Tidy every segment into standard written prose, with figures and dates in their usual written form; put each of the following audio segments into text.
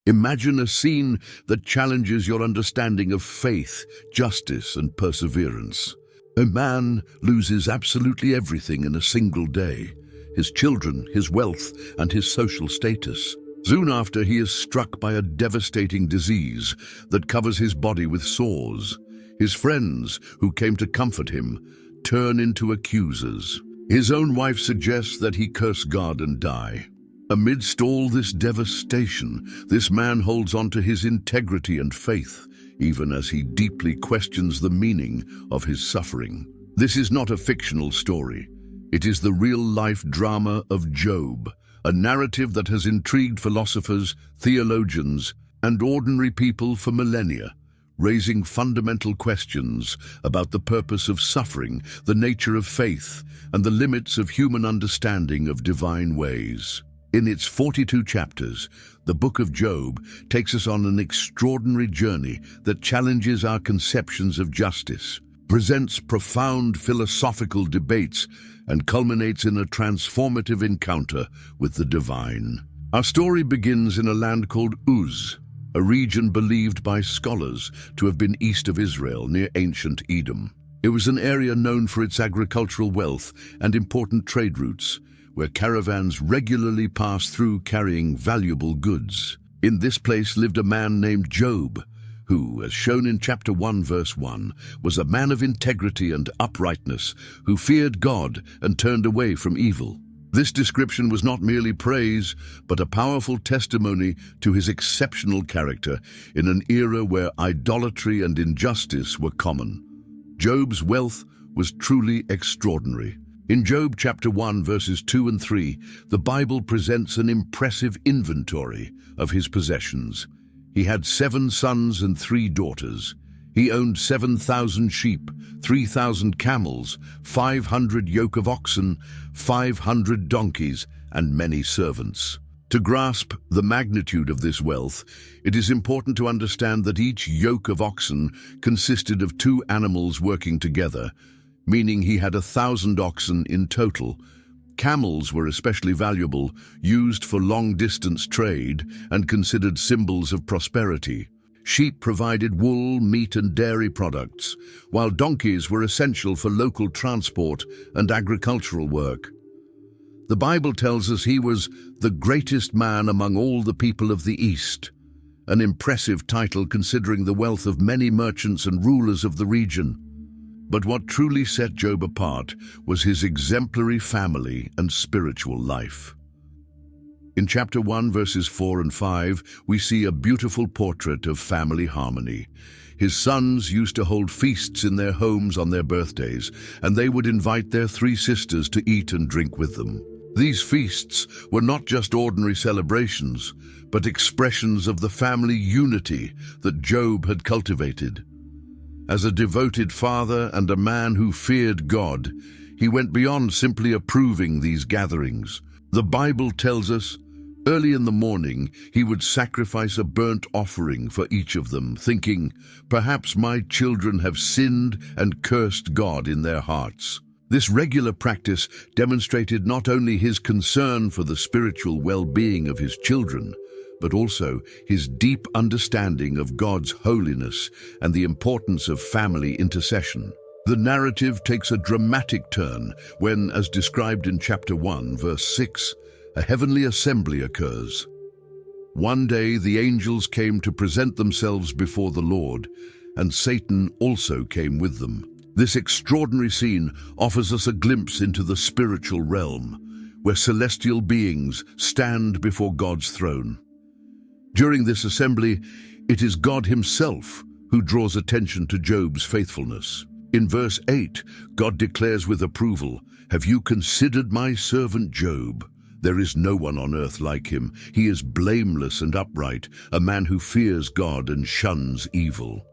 Imagine a scene that challenges your understanding of faith, justice, and perseverance. A man loses absolutely everything in a single day: his children, his wealth, and his social status. Soon after, he is struck by a devastating disease that covers his body with sores. His friends, who came to comfort him, turn into accusers. His own wife suggests that he curse God and die. Amidst all this devastation, this man holds on to his integrity and faith, even as he deeply questions the meaning of his suffering. This is not a fictional story. It is the real-life drama of Job, a narrative that has intrigued philosophers, theologians, and ordinary people for millennia, raising fundamental questions about the purpose of suffering, the nature of faith, and the limits of human understanding of divine ways. In its 42 chapters, the Book of Job takes us on an extraordinary journey that challenges our conceptions of justice, presents profound philosophical debates, and culminates in a transformative encounter with the divine. Our story begins in a land called Uz, a region believed by scholars to have been east of Israel, near ancient Edom. It was an area known for its agricultural wealth and important trade routes, where caravans regularly passed through carrying valuable goods. In this place lived a man named Job, who, as shown in chapter 1, verse 1, was a man of integrity and uprightness, who feared God and turned away from evil. This description was not merely praise, but a powerful testimony to his exceptional character in an era where idolatry and injustice were common. Job's wealth was truly extraordinary. In Job chapter 1, verses 2 and 3, the Bible presents an impressive inventory of his possessions. He had 7 sons and 3 daughters. He owned 7,000 sheep, 3,000 camels, 500 yoke of oxen, 500 donkeys, and many servants. To grasp the magnitude of this wealth, it is important to understand that each yoke of oxen consisted of 2 animals working together, meaning he had 1,000 oxen in total. Camels were especially valuable, used for long-distance trade, and considered symbols of prosperity. Sheep provided wool, meat, and dairy products, while donkeys were essential for local transport and agricultural work. The Bible tells us he was the greatest man among all the people of the East, an impressive title considering the wealth of many merchants and rulers of the region. But what truly set Job apart was his exemplary family and spiritual life. In chapter 1, verses 4 and 5, we see a beautiful portrait of family harmony. His sons used to hold feasts in their homes on their birthdays, and they would invite their 3 sisters to eat and drink with them. These feasts were not just ordinary celebrations, but expressions of the family unity that Job had cultivated. As a devoted father and a man who feared God, he went beyond simply approving these gatherings. The Bible tells us, early in the morning, he would sacrifice a burnt offering for each of them, thinking, "Perhaps my children have sinned and cursed God in their hearts." This regular practice demonstrated not only his concern for the spiritual well-being of his children, but also his deep understanding of God's holiness and the importance of family intercession. The narrative takes a dramatic turn when, as described in chapter 1, verse 6, a heavenly assembly occurs. One day the angels came to present themselves before the Lord, and Satan also came with them. This extraordinary scene offers us a glimpse into the spiritual realm, where celestial beings stand before God's throne. During this assembly, it is God himself who draws attention to Job's faithfulness. In verse 8, God declares with approval, "Have you considered my servant Job? There is no one on earth like him. He is blameless and upright, a man who fears God and shuns evil."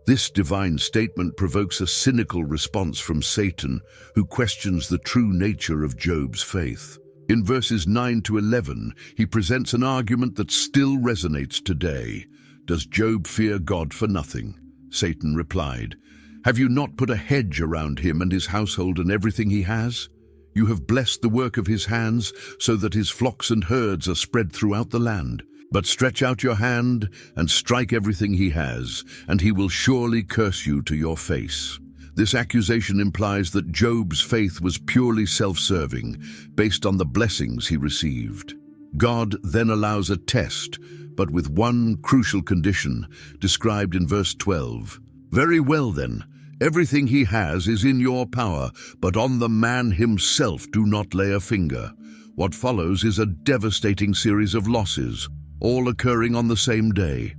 This divine statement provokes a cynical response from Satan, who questions the true nature of Job's faith. In verses 9 to 11, he presents an argument that still resonates today. Does Job fear God for nothing? Satan replied, "Have you not put a hedge around him and his household and everything he has? You have blessed the work of his hands so that his flocks and herds are spread throughout the land. But stretch out your hand and strike everything he has, and he will surely curse you to your face. This accusation implies that Job's faith was purely self-serving, based on the blessings he received. God then allows a test, but with one crucial condition, described in verse 12. Very well then, everything he has is in your power, but on the man himself do not lay a finger. What follows is a devastating series of losses, all occurring on the same day.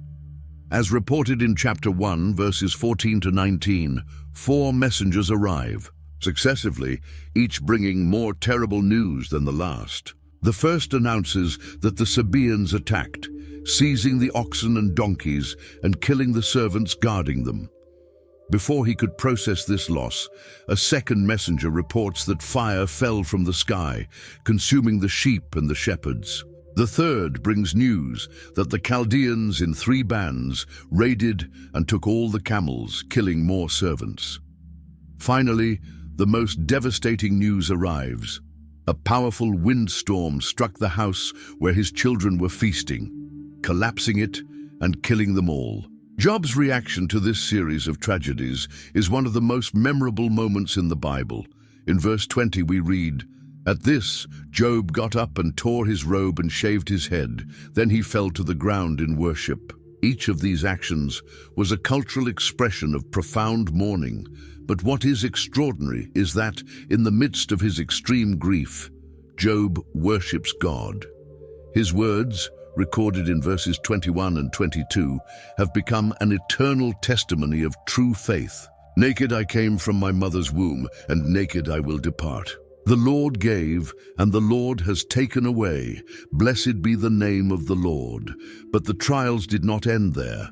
As reported in chapter 1, verses 14 to 19, 4 messengers arrive, successively, each bringing more terrible news than the last. The first announces that the Sabaeans attacked, seizing the oxen and donkeys and killing the servants guarding them. Before he could process this loss, a second messenger reports that fire fell from the sky, consuming the sheep and the shepherds. The third brings news that the Chaldeans in 3 bands raided and took all the camels, killing more servants. Finally, the most devastating news arrives. A powerful windstorm struck the house where his children were feasting, collapsing it and killing them all. Job's reaction to this series of tragedies is one of the most memorable moments in the Bible. In verse 20 we read, "At this, Job got up and tore his robe and shaved his head. Then he fell to the ground in worship." Each of these actions was a cultural expression of profound mourning. But what is extraordinary is that, in the midst of his extreme grief, Job worships God. His words, recorded in verses 21 and 22, have become an eternal testimony of true faith. "Naked I came from my mother's womb, and naked I will depart. The Lord gave, and the Lord has taken away. Blessed be the name of the Lord." But the trials did not end there.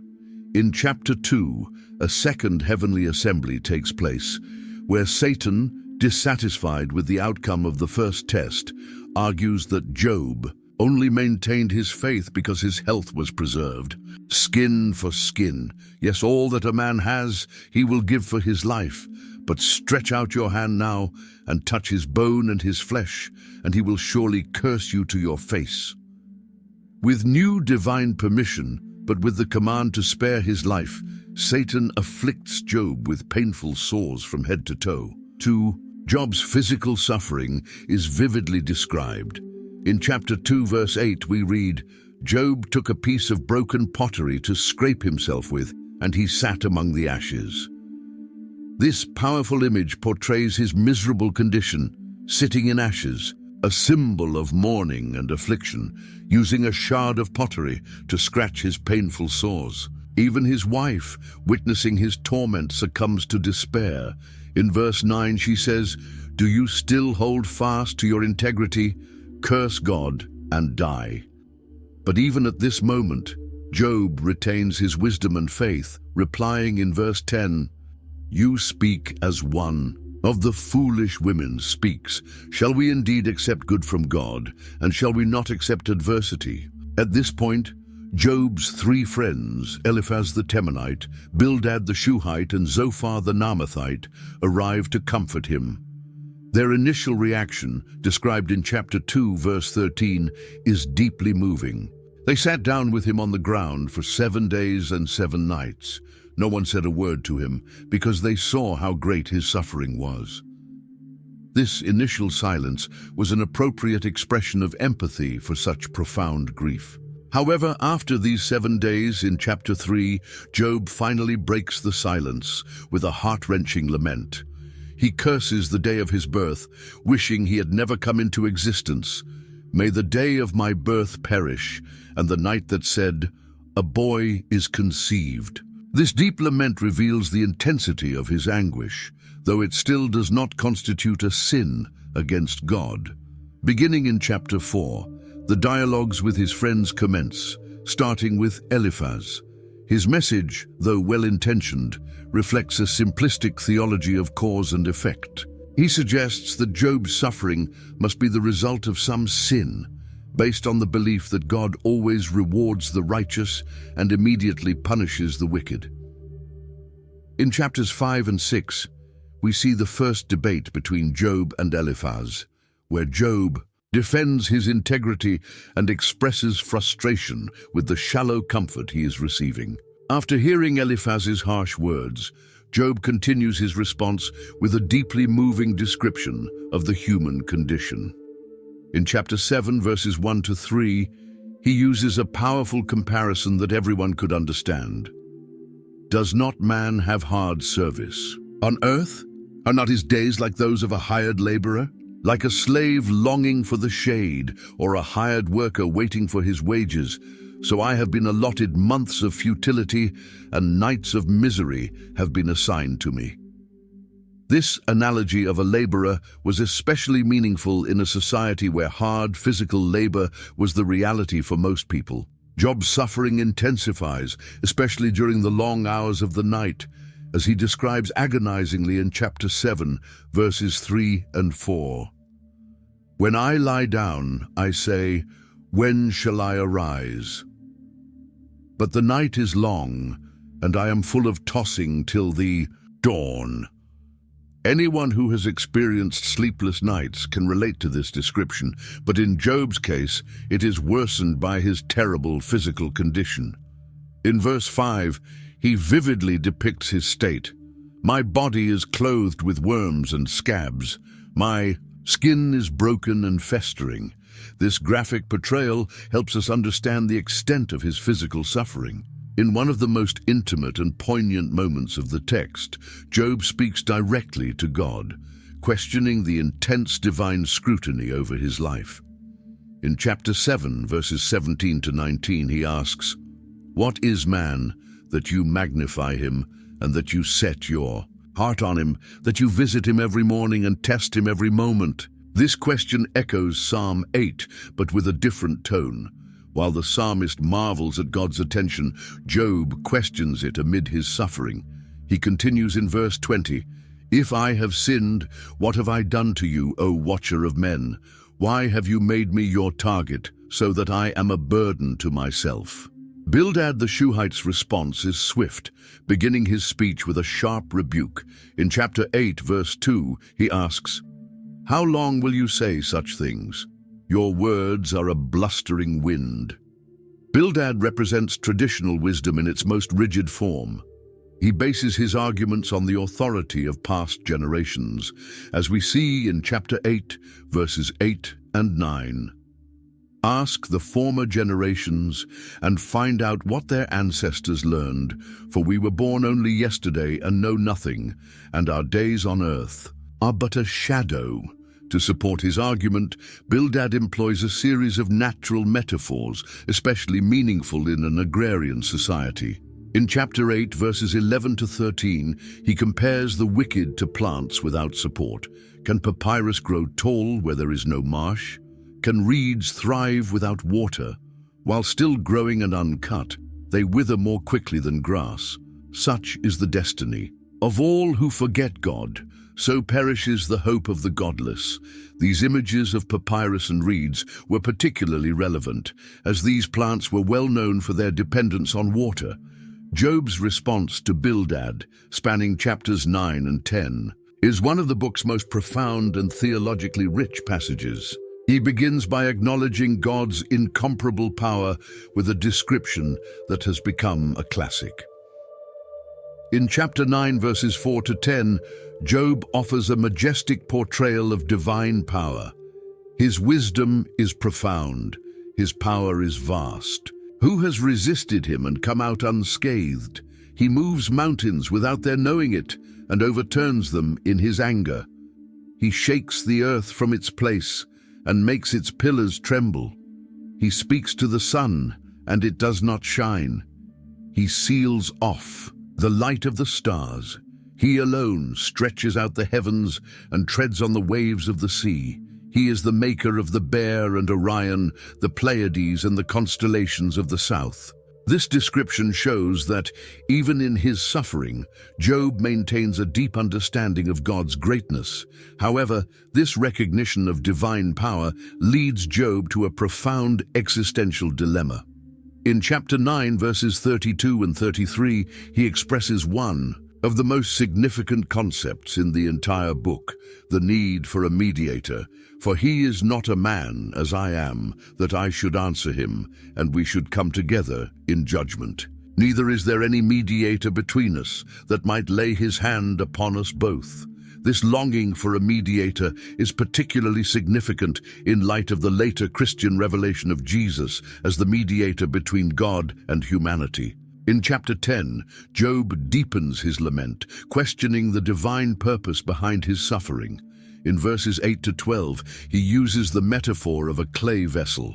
In chapter 2, a second heavenly assembly takes place, where Satan, dissatisfied with the outcome of the first test, argues that Job only maintained his faith because his health was preserved. Skin for skin. Yes, all that a man has, he will give for his life. But stretch out your hand now and touch his bone and his flesh, and he will surely curse you to your face. With new divine permission, but with the command to spare his life, Satan afflicts Job with painful sores from head to toe. 2. Job's physical suffering is vividly described. In chapter 2, verse 8, we read, "Job took a piece of broken pottery to scrape himself with, and he sat among the ashes." This powerful image portrays his miserable condition, sitting in ashes, a symbol of mourning and affliction, using a shard of pottery to scratch his painful sores. Even his wife, witnessing his torment, succumbs to despair. In verse 9 she says, "Do you still hold fast to your integrity? Curse God and die." But even at this moment, Job retains his wisdom and faith, replying in verse 10, "You speak as one of the foolish women speaks. Shall we indeed accept good from God, and shall we not accept adversity?" At this point, Job's 3 friends, Eliphaz the Temanite, Bildad the Shuhite, and Zophar the Naamathite, arrive to comfort him. Their initial reaction, described in chapter 2, verse 13, is deeply moving. They sat down with him on the ground for 7 days and 7 nights. No one said a word to him, because they saw how great his suffering was. This initial silence was an appropriate expression of empathy for such profound grief. However, after these 7 days in chapter 3, Job finally breaks the silence with a heart-wrenching lament. He curses the day of his birth, wishing he had never come into existence. "May the day of my birth perish, and the night that said, 'A boy is conceived.'" This deep lament reveals the intensity of his anguish, though it still does not constitute a sin against God. Beginning in chapter 4, the dialogues with his friends commence, starting with Eliphaz. His message, though well-intentioned, reflects a simplistic theology of cause and effect. He suggests that Job's suffering must be the result of some sin, based on the belief that God always rewards the righteous and immediately punishes the wicked. In chapters 5 and 6, we see the first debate between Job and Eliphaz, where Job, defends his integrity, and expresses frustration with the shallow comfort he is receiving. After hearing Eliphaz's harsh words, Job continues his response with a deeply moving description of the human condition. In chapter 7, verses 1 to 3, he uses a powerful comparison that everyone could understand. Does not man have hard service on earth? Are not his days like those of a hired laborer? Like a slave longing for the shade, or a hired worker waiting for his wages, so I have been allotted months of futility, and nights of misery have been assigned to me. This analogy of a laborer was especially meaningful in a society where hard physical labor was the reality for most people. Job's suffering intensifies, especially during the long hours of the night, as he describes agonizingly in chapter 7, verses 3 and 4. When I lie down, I say, when shall I arise? But the night is long, and I am full of tossing till the dawn. Anyone who has experienced sleepless nights can relate to this description, but in Job's case, it is worsened by his terrible physical condition. In verse 5, he vividly depicts his state. My body is clothed with worms and scabs. My skin is broken and festering. This graphic portrayal helps us understand the extent of his physical suffering. In one of the most intimate and poignant moments of the text, Job speaks directly to God, questioning the intense divine scrutiny over his life. In chapter 7, verses 17 to 19, he asks, What is man, that you magnify him, and that you set your heart on him, that you visit him every morning and test him every moment? This question echoes Psalm 8, but with a different tone. While the psalmist marvels at God's attention, Job questions it amid his suffering. He continues in verse 20, If I have sinned, what have I done to you, O watcher of men? Why have you made me your target, so that I am a burden to myself? Bildad the Shuhite's response is swift, beginning his speech with a sharp rebuke. In chapter 8, verse 2, he asks, How long will you say such things? Your words are a blustering wind. Bildad represents traditional wisdom in its most rigid form. He bases his arguments on the authority of past generations, as we see in chapter 8, verses 8 and 9. Ask the former generations and find out what their ancestors learned, for we were born only yesterday and know nothing, and our days on earth are but a shadow. To support his argument, Bildad employs a series of natural metaphors, especially meaningful in an agrarian society. In chapter 8, verses 11 to 13, he compares the wicked to plants without support. Can papyrus grow tall where there is no marsh? Can reeds thrive without water? While still growing and uncut, they wither more quickly than grass. Such is the destiny of all who forget God. So perishes the hope of the godless. These images of papyrus and reeds were particularly relevant, as these plants were well known for their dependence on water. Job's response to Bildad, spanning chapters 9 and 10, is one of the book's most profound and theologically rich passages. He begins by acknowledging God's incomparable power with a description that has become a classic. In chapter 9, verses 4 to 10, Job offers a majestic portrayal of divine power. His wisdom is profound, his power is vast. Who has resisted him and come out unscathed? He moves mountains without their knowing it and overturns them in his anger. He shakes the earth from its place and makes its pillars tremble. He speaks to the sun, and it does not shine. He seals off the light of the stars. He alone stretches out the heavens and treads on the waves of the sea. He is the maker of the Bear and Orion, the Pleiades and the constellations of the south. This description shows that, even in his suffering, Job maintains a deep understanding of God's greatness. However, this recognition of divine power leads Job to a profound existential dilemma. In chapter 9, verses 32 and 33, he expresses one of the most significant concepts in the entire book, the need for a mediator. For he is not a man, as I am, that I should answer him, and we should come together in judgment. Neither is there any mediator between us that might lay his hand upon us both. This longing for a mediator is particularly significant in light of the later Christian revelation of Jesus as the mediator between God and humanity. In chapter 10, Job deepens his lament, questioning the divine purpose behind his suffering. In verses 8 to 12, he uses the metaphor of a clay vessel.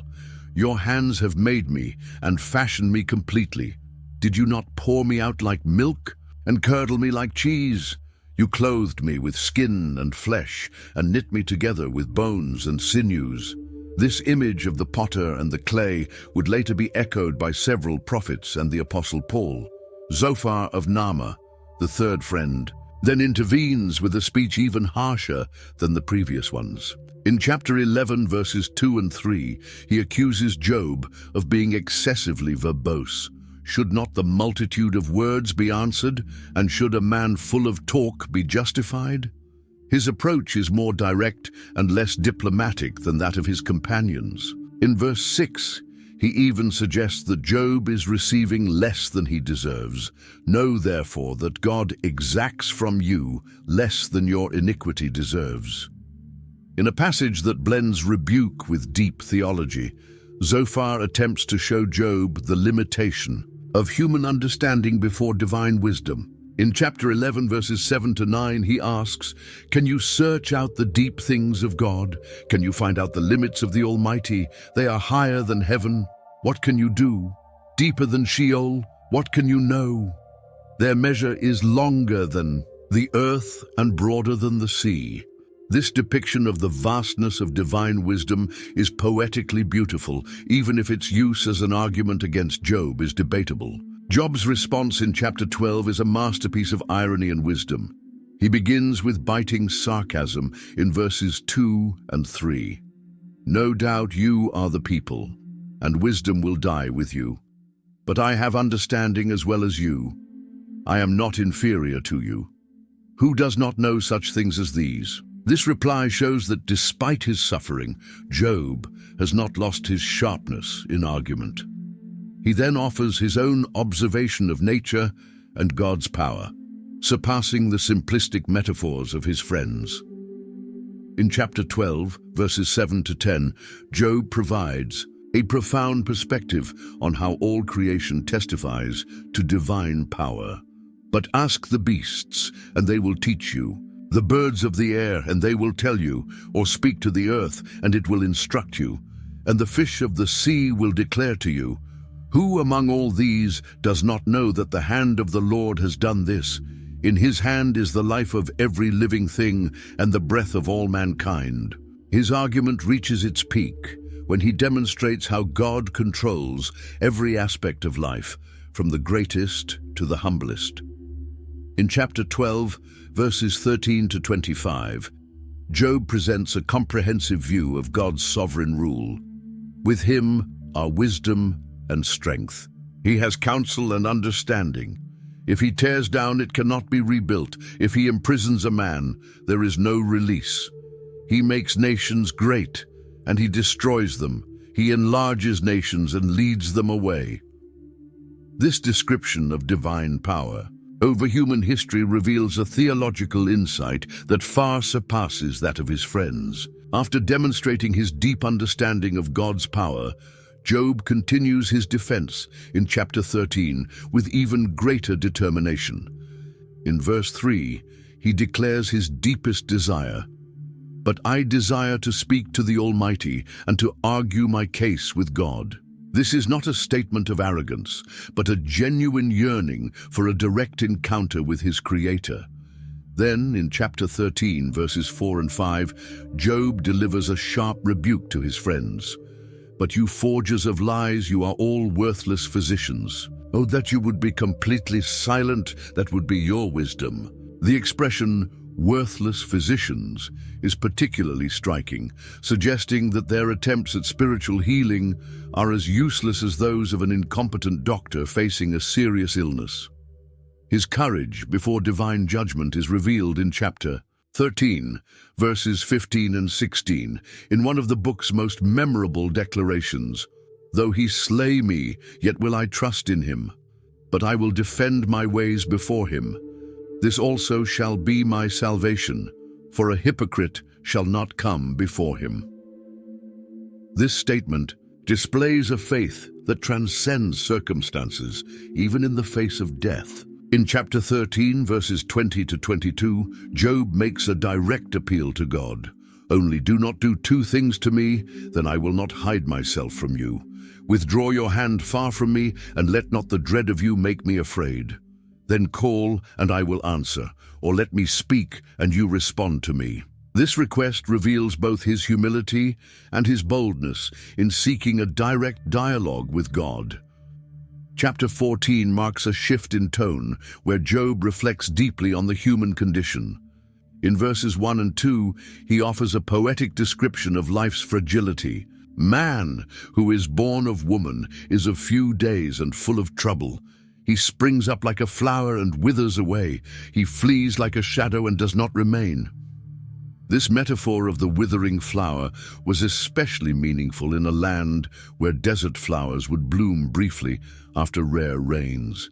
Your hands have made me and fashioned me completely. Did you not pour me out like milk and curdle me like cheese? You clothed me with skin and flesh and knit me together with bones and sinews. This image of the potter and the clay would later be echoed by several prophets and the Apostle Paul. Zophar of Naamah, the third friend, then intervenes with a speech even harsher than the previous ones. In chapter 11, verses 2 and 3, he accuses Job of being excessively verbose. Should not the multitude of words be answered, and should a man full of talk be justified? His approach is more direct and less diplomatic than that of his companions. In verse 6, he even suggests that Job is receiving less than he deserves. Know therefore that God exacts from you less than your iniquity deserves. In a passage that blends rebuke with deep theology, Zophar attempts to show Job the limitation of human understanding before divine wisdom. In chapter 11, verses 7 to 9, he asks, "Can you search out the deep things of God? Can you find out the limits of the Almighty? They are higher than heaven. What can you do? Deeper than Sheol? What can you know? Their measure is longer than the earth and broader than the sea." This depiction of the vastness of divine wisdom is poetically beautiful, even if its use as an argument against Job is debatable. Job's response in chapter 12 is a masterpiece of irony and wisdom. He begins with biting sarcasm in verses 2 and 3. "No doubt you are the people, and wisdom will die with you. But I have understanding as well as you. I am not inferior to you. Who does not know such things as these?" This reply shows that despite his suffering, Job has not lost his sharpness in argument. He then offers his own observation of nature and God's power, surpassing the simplistic metaphors of his friends. In chapter 12, verses 7 to 10, Job provides a profound perspective on how all creation testifies to divine power. "But ask the beasts, and they will teach you, the birds of the air, and they will tell you, or speak to the earth, and it will instruct you, and the fish of the sea will declare to you. Who among all these does not know that the hand of the Lord has done this? In his hand is the life of every living thing, and the breath of all mankind." His argument reaches its peak when he demonstrates how God controls every aspect of life, from the greatest to the humblest. In chapter 12, verses 13 to 25, Job presents a comprehensive view of God's sovereign rule. With him are wisdom and strength. He has counsel and understanding. If he tears down, it cannot be rebuilt. If he imprisons a man, there is no release. He makes nations great, and he destroys them. He enlarges nations and leads them away. This description of divine power over human history reveals a theological insight that far surpasses that of his friends. After demonstrating his deep understanding of God's power, Job continues his defense in chapter 13 with even greater determination. In verse 3, he declares his deepest desire. "But I desire to speak to the Almighty and to argue my case with God." This is not a statement of arrogance, but a genuine yearning for a direct encounter with his Creator. Then, in chapter 13, verses 4 and 5, Job delivers a sharp rebuke to his friends. "But you forgers of lies, you are all worthless physicians. Oh, that you would be completely silent, that would be your wisdom." The expression, "worthless physicians," is particularly striking, suggesting that their attempts at spiritual healing are as useless as those of an incompetent doctor facing a serious illness. His courage before divine judgment is revealed in chapter 13, verses 15 and 16, in one of the book's most memorable declarations. Though he slay me, yet will I trust in him. But I will defend my ways before him. This also shall be my salvation, for a hypocrite shall not come before him. This statement displays a faith that transcends circumstances, even in the face of death. In chapter 13, verses 20 to 22, Job makes a direct appeal to God. Only do not do two things to me, then I will not hide myself from you. Withdraw your hand far from me, and let not the dread of you make me afraid. Then call, and I will answer, or let me speak, and you respond to me. This request reveals both his humility and his boldness in seeking a direct dialogue with God. Chapter 14 marks a shift in tone, where Job reflects deeply on the human condition. In verses 1 and 2, he offers a poetic description of life's fragility. Man, who is born of woman, is of few days and full of trouble. He springs up like a flower and withers away. He flees like a shadow and does not remain. This metaphor of the withering flower was especially meaningful in a land where desert flowers would bloom briefly after rare rains.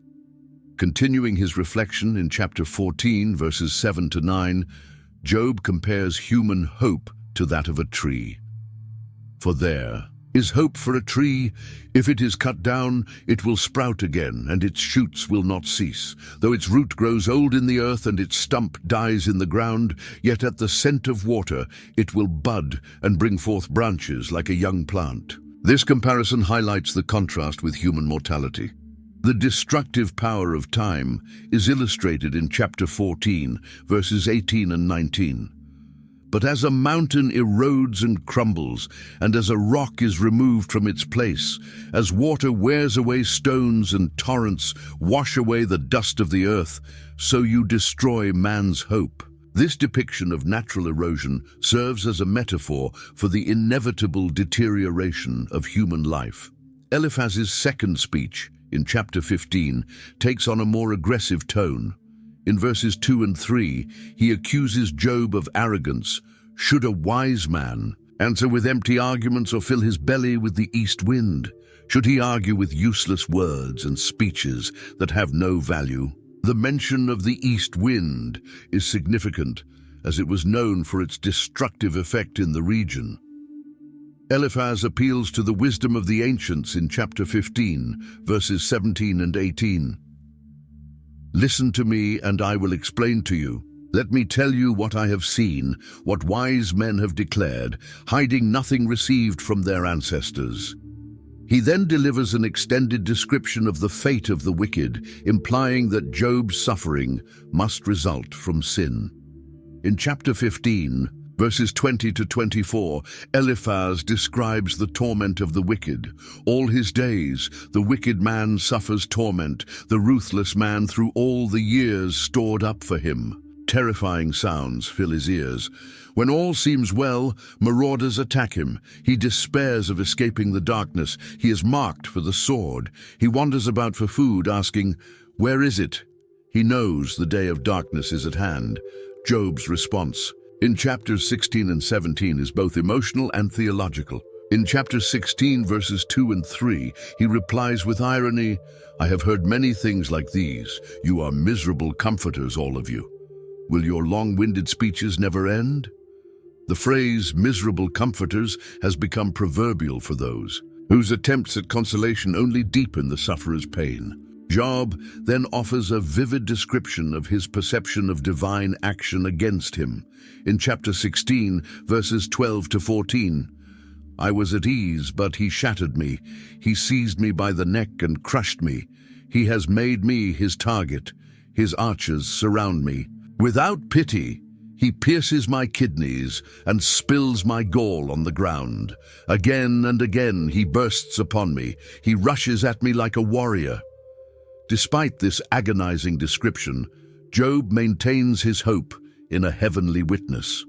Continuing his reflection in chapter 14, verses 7 to 9, Job compares human hope to that of a tree. For there is hope for a tree. If it is cut down, it will sprout again, and its shoots will not cease. Though its root grows old in the earth and its stump dies in the ground, yet at the scent of water it will bud and bring forth branches like a young plant. This comparison highlights the contrast with human mortality. The destructive power of time is illustrated in chapter 14, verses 18 and 19. But as a mountain erodes and crumbles, and as a rock is removed from its place, as water wears away stones and torrents wash away the dust of the earth, so you destroy man's hope. This depiction of natural erosion serves as a metaphor for the inevitable deterioration of human life. Eliphaz's second speech, in chapter 15, takes on a more aggressive tone. In verses 2 and 3, he accuses Job of arrogance. Should a wise man answer with empty arguments or fill his belly with the east wind? Should he argue with useless words and speeches that have no value? The mention of the east wind is significant, as it was known for its destructive effect in the region. Eliphaz appeals to the wisdom of the ancients in chapter 15, verses 17 and 18. Listen to me, and I will explain to you. Let me tell you what I have seen, what wise men have declared, hiding nothing received from their ancestors. He then delivers an extended description of the fate of the wicked, implying that Job's suffering must result from sin. In chapter 15, verses 20 to 24, Eliphaz describes the torment of the wicked. All his days, the wicked man suffers torment, the ruthless man through all the years stored up for him. Terrifying sounds fill his ears. When all seems well, marauders attack him. He despairs of escaping the darkness. He is marked for the sword. He wanders about for food, asking, "Where is it?" He knows the day of darkness is at hand. Job's response in chapters 16 and 17 is both emotional and theological. In chapter 16, verses 2 and 3, he replies with irony, "I have heard many things like these. You are miserable comforters, all of you. Will your long-winded speeches never end?" The phrase "miserable comforters" has become proverbial for those whose attempts at consolation only deepen the sufferer's pain. Job then offers a vivid description of his perception of divine action against him. In chapter 16, verses 12 to 14, "I was at ease, but he shattered me. He seized me by the neck and crushed me. He has made me his target. His archers surround me. Without pity, he pierces my kidneys and spills my gall on the ground. Again and again he bursts upon me. He rushes at me like a warrior." Despite this agonizing description, Job maintains his hope in a heavenly witness.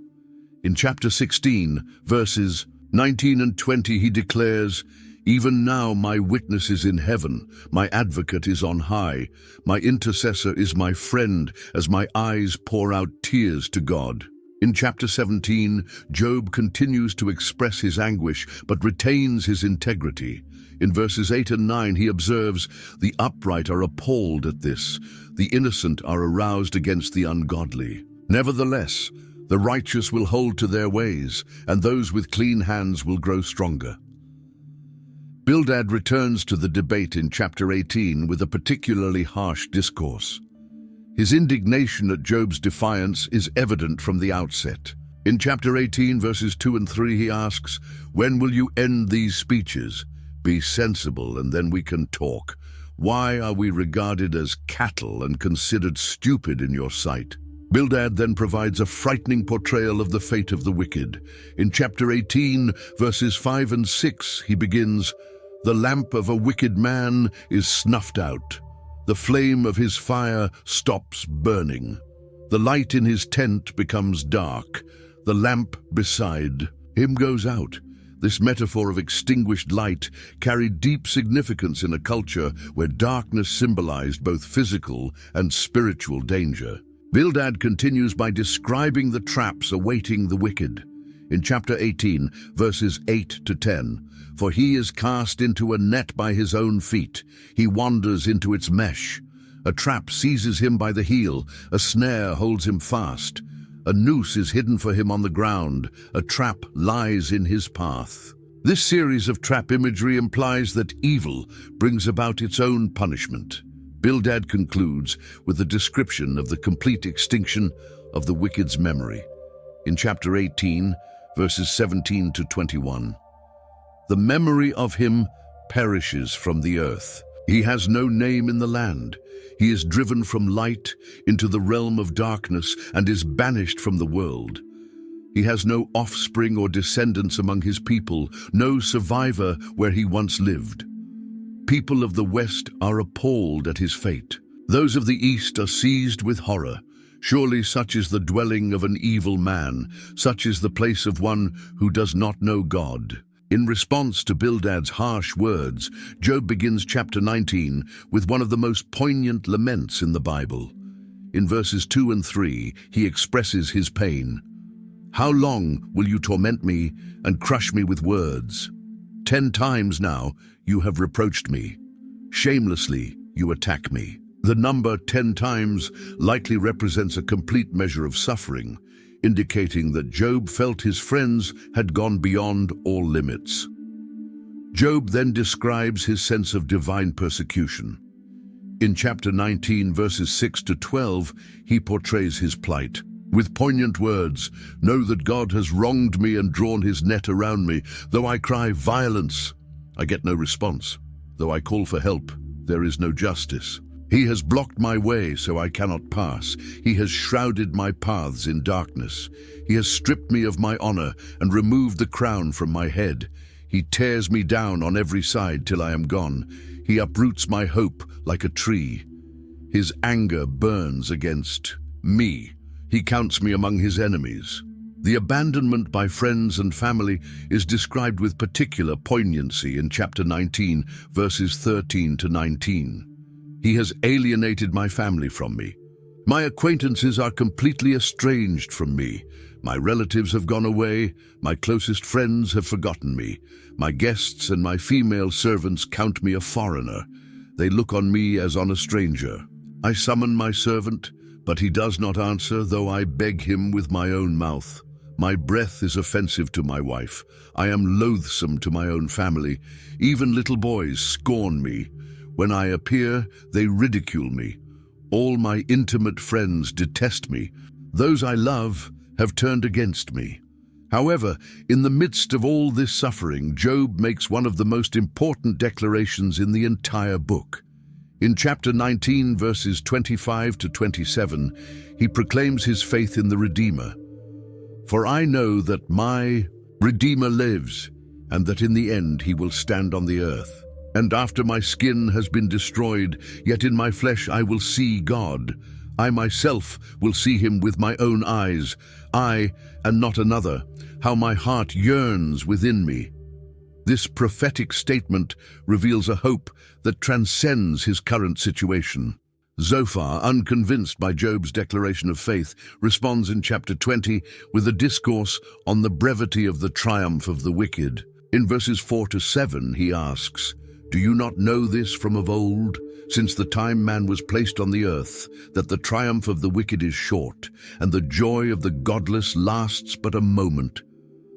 In chapter 16, verses 19 and 20, he declares, Even now my witness is in heaven, my advocate is on high, my intercessor is my friend as my eyes pour out tears to God. In chapter 17, Job continues to express his anguish but retains his integrity. In verses 8 and 9 he observes, "The upright are appalled at this, the innocent are aroused against the ungodly. Nevertheless, the righteous will hold to their ways, and those with clean hands will grow stronger." Bildad returns to the debate in chapter 18 with a particularly harsh discourse. His indignation at Job's defiance is evident from the outset. In chapter 18, verses 2 and 3, he asks, "When will you end these speeches? Be sensible, and then we can talk. Why are we regarded as cattle and considered stupid in your sight?" Bildad then provides a frightening portrayal of the fate of the wicked. In chapter 18, verses 5 and 6, he begins, "The lamp of a wicked man is snuffed out. The flame of his fire stops burning. The light in his tent becomes dark. The lamp beside him goes out." This metaphor of extinguished light carried deep significance in a culture where darkness symbolized both physical and spiritual danger. Bildad continues by describing the traps awaiting the wicked. In chapter 18, verses 8 to 10, "For he is cast into a net by his own feet. He wanders into its mesh. A trap seizes him by the heel. A snare holds him fast. A noose is hidden for him on the ground. A trap lies in his path." This series of trap imagery implies that evil brings about its own punishment. Bildad concludes with a description of the complete extinction of the wicked's memory. In chapter 18, verses 17 to 21, "The memory of him perishes from the earth. He has no name in the land. He is driven from light into the realm of darkness and is banished from the world. He has no offspring or descendants among his people, no survivor where he once lived. People of the West are appalled at his fate. Those of the East are seized with horror. Surely such is the dwelling of an evil man, such is the place of one who does not know God." In response to Bildad's harsh words, Job begins chapter 19 with one of the most poignant laments in the Bible. In verses 2 and 3, he expresses his pain. "How long will you torment me and crush me with words? 10 times now you have reproached me. Shamelessly you attack me." The number 10 times likely represents a complete measure of suffering, indicating that Job felt his friends had gone beyond all limits. Job then describes his sense of divine persecution. In chapter 19, verses 6 to 12, he portrays his plight. With poignant words, "Know that God has wronged me and drawn his net around me. Though I cry violence, I get no response. Though I call for help, there is no justice. He has blocked my way so I cannot pass. He has shrouded my paths in darkness. He has stripped me of my honor and removed the crown from my head. He tears me down on every side till I am gone. He uproots my hope like a tree. His anger burns against me. He counts me among his enemies." The abandonment by friends and family is described with particular poignancy in chapter 19, verses 13 to 19. "He has alienated my family from me. My acquaintances are completely estranged from me. My relatives have gone away. My closest friends have forgotten me. My guests and my female servants count me a foreigner. They look on me as on a stranger. I summon my servant, but he does not answer, though I beg him with my own mouth. My breath is offensive to my wife. I am loathsome to my own family. Even little boys scorn me. When I appear, they ridicule me. All my intimate friends detest me. Those I love have turned against me." However, in the midst of all this suffering, Job makes one of the most important declarations in the entire book. In chapter 19, verses 25 to 27, he proclaims his faith in the Redeemer. "For I know that my Redeemer lives, and that in the end he will stand on the earth. And after my skin has been destroyed, yet in my flesh I will see God. I myself will see him with my own eyes, I and not another. How my heart yearns within me." This prophetic statement reveals a hope that transcends his current situation. Zophar, unconvinced by Job's declaration of faith, responds in chapter 20 with a discourse on the brevity of the triumph of the wicked. In verses 4 to 7, he asks, "Do you not know this from of old, since the time man was placed on the earth, that the triumph of the wicked is short, and the joy of the godless lasts but a moment?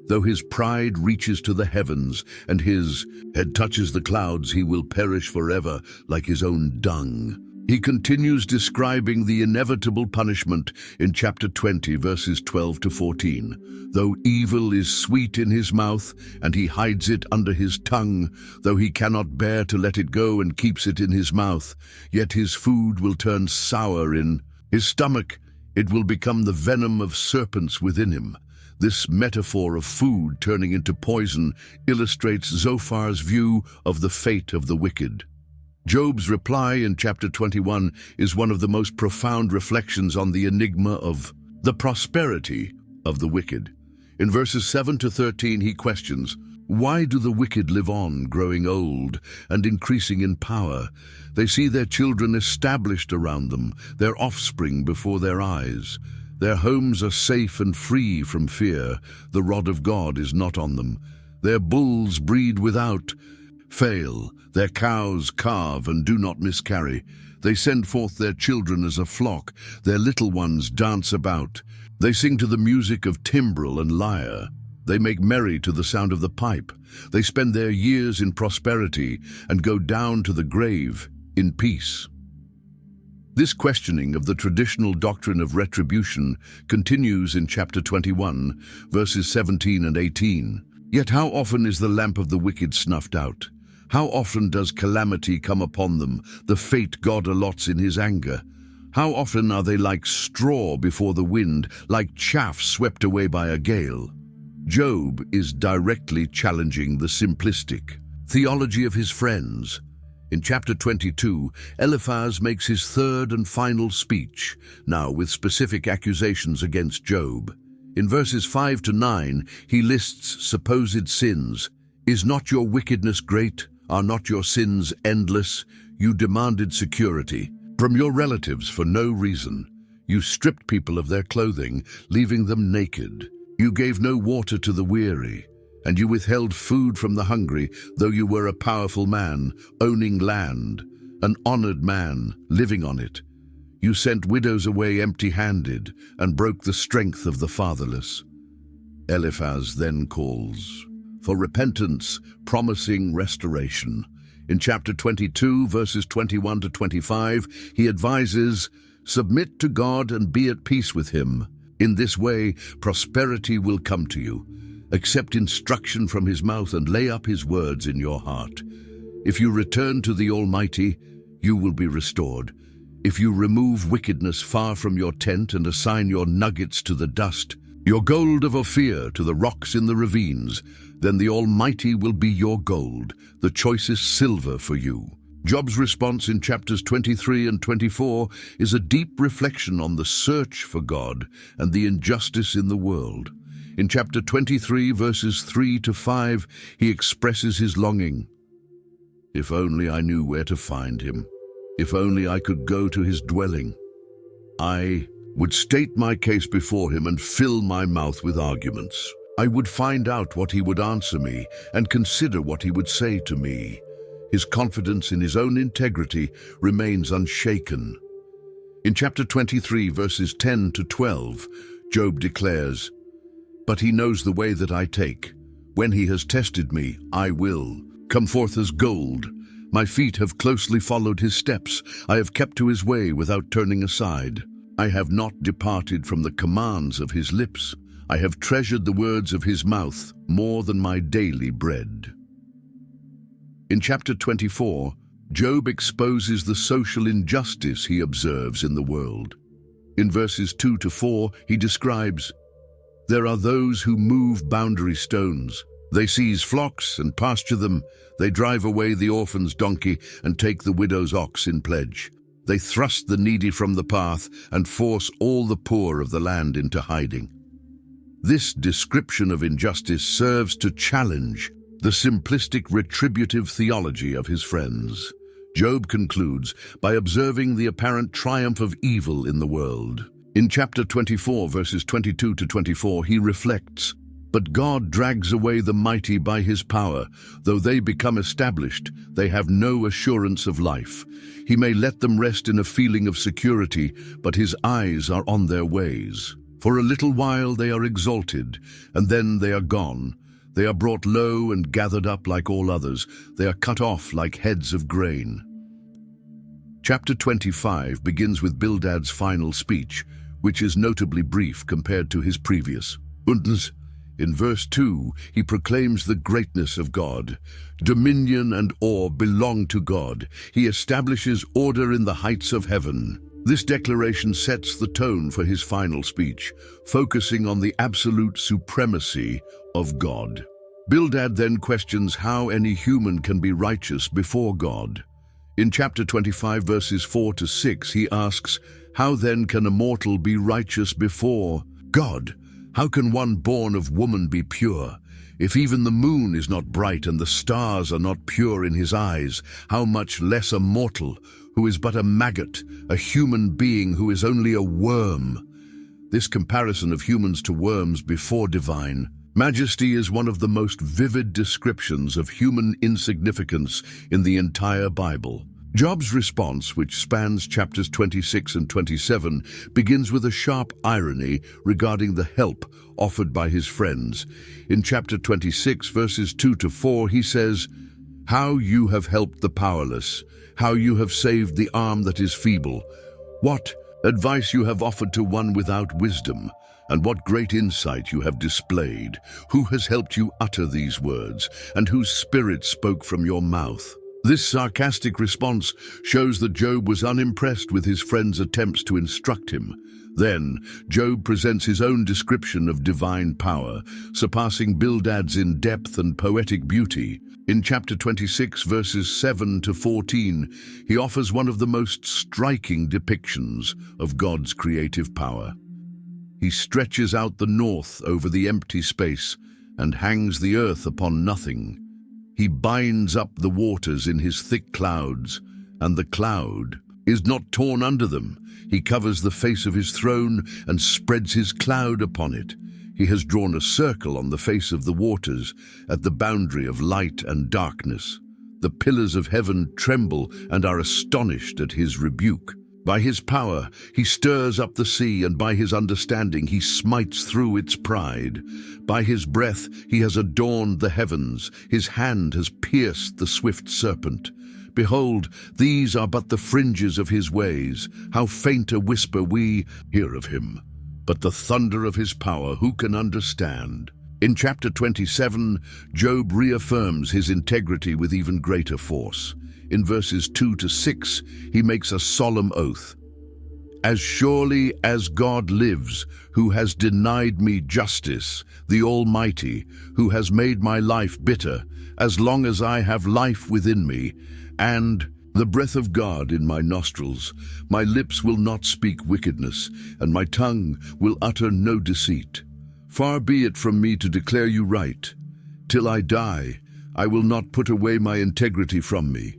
Though his pride reaches to the heavens, and his head touches the clouds, he will perish forever like his own dung." He continues describing the inevitable punishment in chapter 20, verses 12 to 14. "Though evil is sweet in his mouth, and he hides it under his tongue, though he cannot bear to let it go and keeps it in his mouth, yet his food will turn sour in his stomach. It will become the venom of serpents within him." This metaphor of food turning into poison illustrates Zophar's view of the fate of the wicked. Job's reply in chapter 21 is one of the most profound reflections on the enigma of the prosperity of the wicked. In verses 7 to 13, he questions, "Why do the wicked live on, growing old and increasing in power? They see their children established around them, their offspring before their eyes. Their homes are safe and free from fear. The rod of God is not on them. Their bulls breed without fail. Their cows calve and do not miscarry. They send forth their children as a flock. Their little ones dance about. They sing to the music of timbrel and lyre. They make merry to the sound of the pipe. They spend their years in prosperity and go down to the grave in peace." This questioning of the traditional doctrine of retribution continues in chapter 21, verses 17 and 18. "Yet how often is the lamp of the wicked snuffed out? How often does calamity come upon them, the fate God allots in his anger? How often are they like straw before the wind, like chaff swept away by a gale?" Job is directly challenging the simplistic theology of his friends. In chapter 22, Eliphaz makes his third and final speech, now with specific accusations against Job. In verses 5 to 9, he lists supposed sins. "Is not your wickedness great? Are not your sins endless? You demanded security from your relatives for no reason. You stripped people of their clothing, leaving them naked. You gave no water to the weary, and you withheld food from the hungry, though you were a powerful man, owning land, an honored man, living on it. You sent widows away empty-handed and broke the strength of the fatherless." Eliphaz then calls for repentance, promising restoration. In chapter 22, verses 21 to 25, he advises, "Submit to God and be at peace with him. In this way, prosperity will come to you. Accept instruction from his mouth and lay up his words in your heart. If you return to the Almighty, you will be restored. If you remove wickedness far from your tent and assign your nuggets to the dust, your gold of Ophir to the rocks in the ravines, then the Almighty will be your gold, the choicest silver for you." Job's response in chapters 23 and 24 is a deep reflection on the search for God and the injustice in the world. In chapter 23, verses 3 to 5, he expresses his longing. "If only I knew where to find him. If only I could go to his dwelling. I would state my case before him and fill my mouth with arguments. I would find out what he would answer me and consider what he would say to me." His confidence in his own integrity remains unshaken. In chapter 23, verses 10 to 12, Job declares, "But he knows the way that I take. When he has tested me, I will come forth as gold. My feet have closely followed his steps. I have kept to his way without turning aside. I have not departed from the commands of his lips. I have treasured the words of his mouth more than my daily bread." In chapter 24, Job exposes the social injustice he observes in the world. In verses 2 to 4, he describes, "There are those who move boundary stones. They seize flocks and pasture them. They drive away the orphan's donkey and take the widow's ox in pledge. They thrust the needy from the path and force all the poor of the land into hiding." This description of injustice serves to challenge the simplistic retributive theology of his friends. Job concludes by observing the apparent triumph of evil in the world. In chapter 24, verses 22 to 24, he reflects, "But God drags away the mighty by his power. Though they become established, they have no assurance of life. He may let them rest in a feeling of security, but his eyes are on their ways. For a little while they are exalted, and then they are gone. They are brought low and gathered up like all others. They are cut off like heads of grain." Chapter 25 begins with Bildad's final speech, which is notably brief compared to his previous. In verse 2, he proclaims the greatness of God. Dominion and awe belong to God. He establishes order in the heights of heaven. This declaration sets the tone for his final speech, focusing on the absolute supremacy of God. Bildad then questions how any human can be righteous before God. In chapter 25, verses 4 to 6, he asks, "How then can a mortal be righteous before God? How can one born of woman be pure? If even the moon is not bright and the stars are not pure in his eyes, how much less a mortal who is but a maggot, a human being who is only a worm?" This comparison of humans to worms before divine majesty is one of the most vivid descriptions of human insignificance in the entire Bible. Job's response, which spans chapters 26 and 27, begins with a sharp irony regarding the help offered by his friends. In chapter 26, verses 2 to 4, he says, "How you have helped the powerless, how you have saved the arm that is feeble. What advice you have offered to one without wisdom, and what great insight you have displayed. Who has helped you utter these words, and whose spirit spoke from your mouth?" This sarcastic response shows that Job was unimpressed with his friend's attempts to instruct him. Then, Job presents his own description of divine power, surpassing Bildad's in depth and poetic beauty. In chapter 26, verses 7 to 14, he offers one of the most striking depictions of God's creative power. He stretches out the north over the empty space and hangs the earth upon nothing. He binds up the waters in his thick clouds, and the cloud is not torn under them. He covers the face of his throne and spreads his cloud upon it. He has drawn a circle on the face of the waters at the boundary of light and darkness. The pillars of heaven tremble and are astonished at his rebuke. By his power he stirs up the sea, and by his understanding he smites through its pride. By his breath he has adorned the heavens, his hand has pierced the swift serpent. Behold, these are but the fringes of his ways. How faint a whisper we hear of him. But the thunder of his power who can understand? In chapter 27, Job reaffirms his integrity with even greater force. In verses 2 to 6, he makes a solemn oath. "As surely as God lives, who has denied me justice, the Almighty, who has made my life bitter, as long as I have life within me, and the breath of God in my nostrils, my lips will not speak wickedness, and my tongue will utter no deceit. Far be it from me to declare you right. Till I die, I will not put away my integrity from me.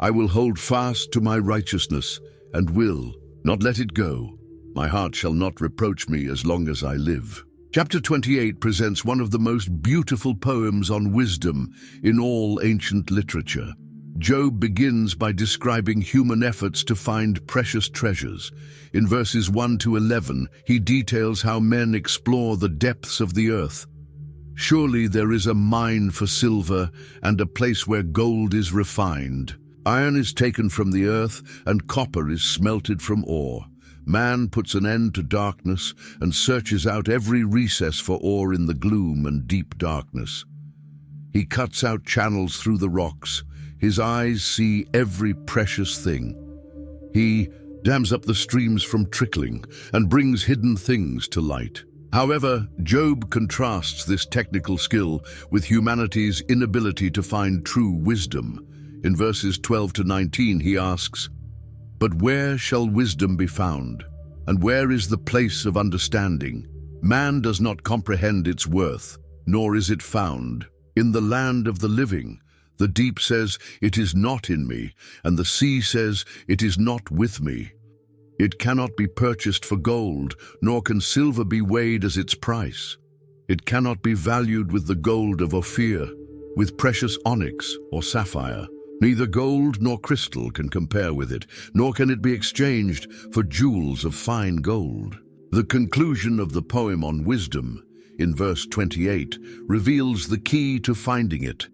I will hold fast to my righteousness, and will not let it go. My heart shall not reproach me as long as I live." Chapter 28 presents one of the most beautiful poems on wisdom in all ancient literature. Job begins by describing human efforts to find precious treasures. In verses 1 to 11, he details how men explore the depths of the earth. "Surely there is a mine for silver, and a place where gold is refined. Iron is taken from the earth, and copper is smelted from ore. Man puts an end to darkness and searches out every recess for ore in the gloom and deep darkness. He cuts out channels through the rocks. His eyes see every precious thing. He dams up the streams from trickling and brings hidden things to light." However, Job contrasts this technical skill with humanity's inability to find true wisdom. In verses 12 to 19, he asks, "But where shall wisdom be found? And where is the place of understanding? Man does not comprehend its worth, nor is it found. In the land of the living, the deep says, "It is not in me," and the sea says, "It is not with me." It cannot be purchased for gold, nor can silver be weighed as its price. It cannot be valued with the gold of Ophir, with precious onyx or sapphire. Neither gold nor crystal can compare with it, nor can it be exchanged for jewels of fine gold. The conclusion of the poem on wisdom, in verse 28, reveals the key to finding it.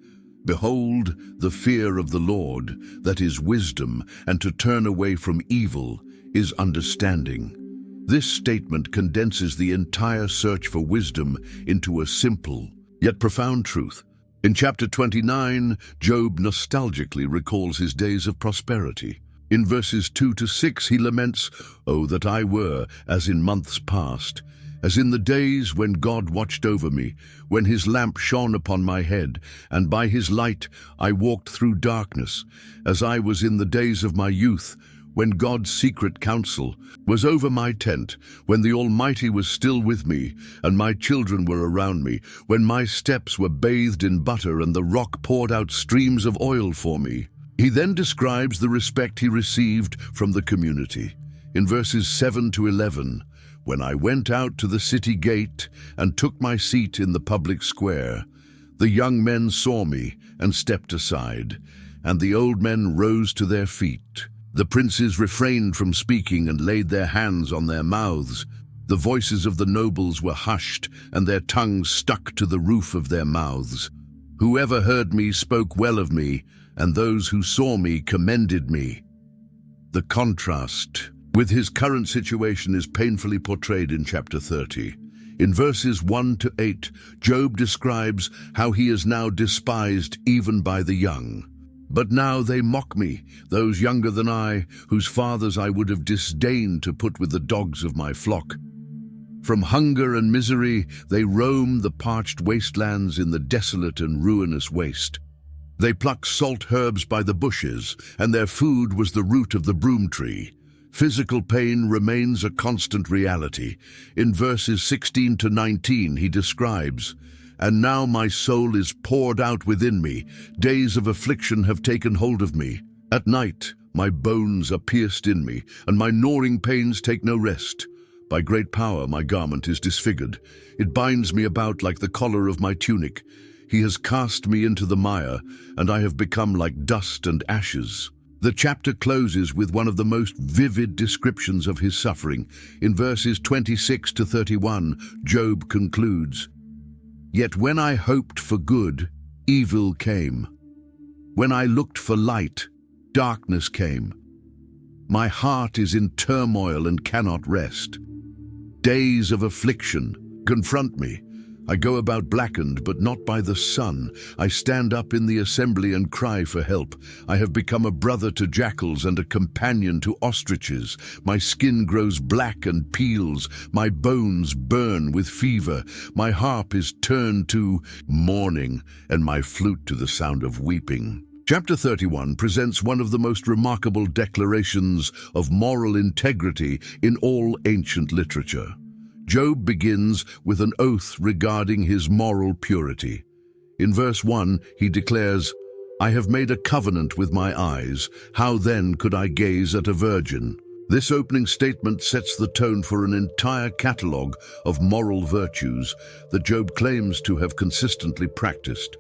"Behold, the fear of the Lord, that is wisdom, and to turn away from evil is understanding." This statement condenses the entire search for wisdom into a simple, yet profound truth. In chapter 29, Job nostalgically recalls his days of prosperity. In verses 2 to 6, he laments, "Oh, that I were as in months past, as in the days when God watched over me, when his lamp shone upon my head, and by his light I walked through darkness, as I was in the days of my youth, when God's secret counsel was over my tent, when the Almighty was still with me, and my children were around me, when my steps were bathed in butter and the rock poured out streams of oil for me." He then describes the respect he received from the community. In verses 7 to 11, "When I went out to the city gate and took my seat in the public square, the young men saw me and stepped aside, and the old men rose to their feet. The princes refrained from speaking and laid their hands on their mouths. The voices of the nobles were hushed, and their tongues stuck to the roof of their mouths. Whoever heard me spoke well of me, and those who saw me commended me." The contrast with his current situation is painfully portrayed in chapter 30. In verses 1 to 8, Job describes how he is now despised even by the young. "But now they mock me, those younger than I, whose fathers I would have disdained to put with the dogs of my flock. From hunger and misery they roam the parched wastelands in the desolate and ruinous waste. They pluck salt herbs by the bushes, and their food was the root of the broom tree." Physical pain remains a constant reality. In verses 16 to 19 he describes, "And now my soul is poured out within me. Days of affliction have taken hold of me. At night my bones are pierced in me, and my gnawing pains take no rest. By great power my garment is disfigured. It binds me about like the collar of my tunic. He has cast me into the mire, and I have become like dust and ashes." The chapter closes with one of the most vivid descriptions of his suffering. In verses 26 to 31, Job concludes, "Yet when I hoped for good, evil came. When I looked for light, darkness came. My heart is in turmoil and cannot rest. Days of affliction confront me. I go about blackened, but not by the sun. I stand up in the assembly and cry for help. I have become a brother to jackals and a companion to ostriches. My skin grows black and peels. My bones burn with fever. My harp is turned to mourning, and my flute to the sound of weeping." Chapter 31 presents one of the most remarkable declarations of moral integrity in all ancient literature. Job begins with an oath regarding his moral purity. In verse 1, he declares, "I have made a covenant with my eyes. How then could I gaze at a virgin?" This opening statement sets the tone for an entire catalogue of moral virtues that Job claims to have consistently practiced.